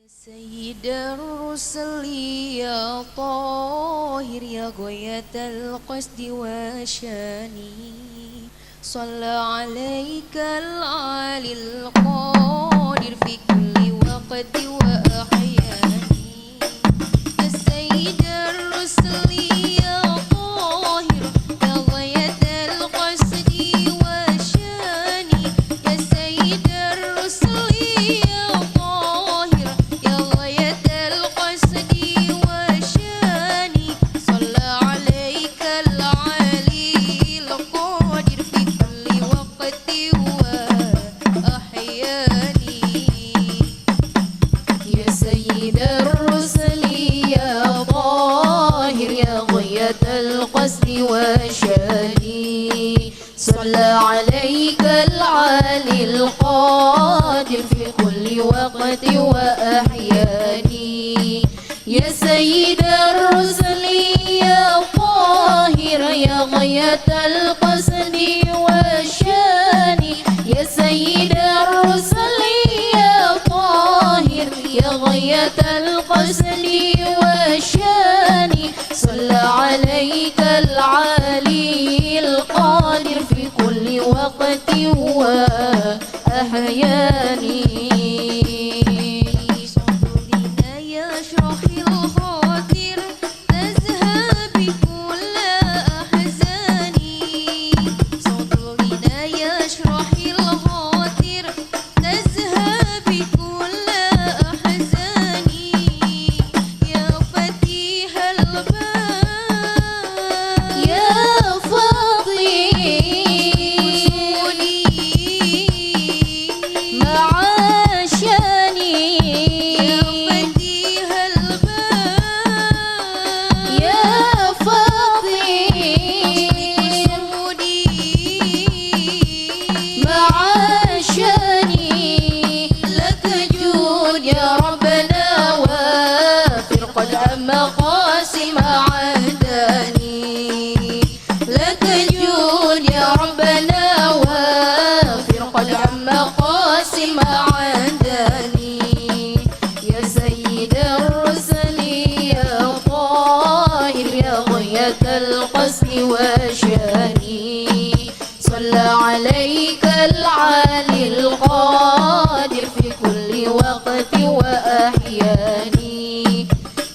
سيد الرسل يا طاهر يا غاية القصد وشاني صلى عليك العالي القادر في كل وقت وأحياني يا سيد الرسل يا طاهر يا غاية القصد وشاني يا سيد الرسل يا طاهر يا غاية القصد وشاني صلى عليك العلي القادر في كل وقت وأحياني يا سيد الرسل يا طاهر يا غاية القصد وشاني صلى عليك العالي القادر في كل وقت وأحياني يا سيد الرسل يا طاهر يا غاية القصد وشاني يا سيد الرسل يا طاهر يا غاية القصد وشاني صلى عليك العالي القادر في كل وقت وأحياني صدرنا يشرح الخاطر تذهب كل أحزاني صدرنا يشرح الخاطر تذهب كل أحزاني يا فتيح الباب يا فاضي مقاسم عداني لك جود يا ربنا وافر قد عم مقاسم عداني يا سيد الرسل يا طاهر يا غاية القصد وشاني صلى عليك العالي القادر في كل وقت وأحياني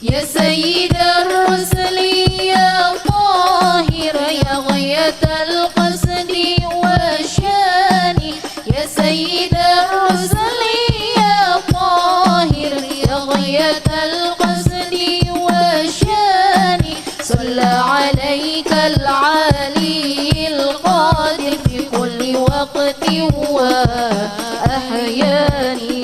يا سيد الرسل يا طاهر يا غاية القصد وشاني يا سيد الرسل يا طاهر يا غاية القصد وشاني صلى عليك العالي القادر في كل وقت وأحياني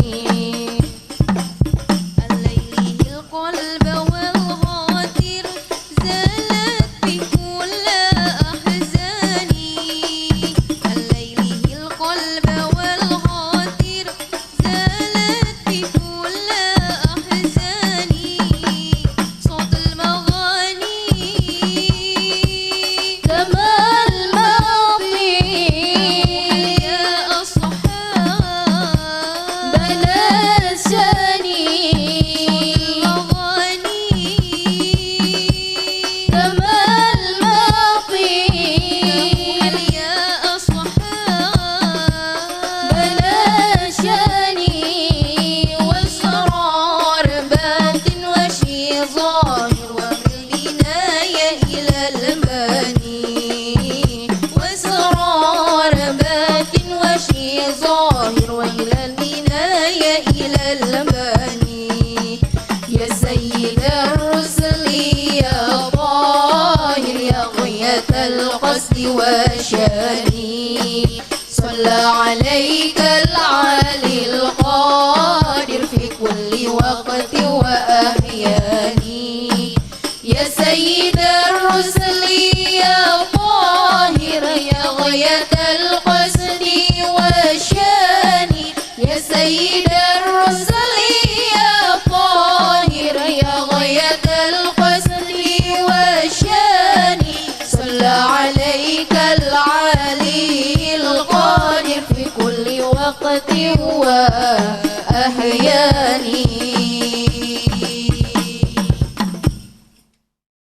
يا سيد الرسل يا طاهر يا غاية القصد وشاني صلى عليك العالي القادر في كل وقت وأحياني يا سيد الرسل يا طاهر يا غاية القصد وشاني يا سيد الرسل يا طاهر يا غاية القصد وشاني صلى عليك العالي القادر في كل وقت وأحياني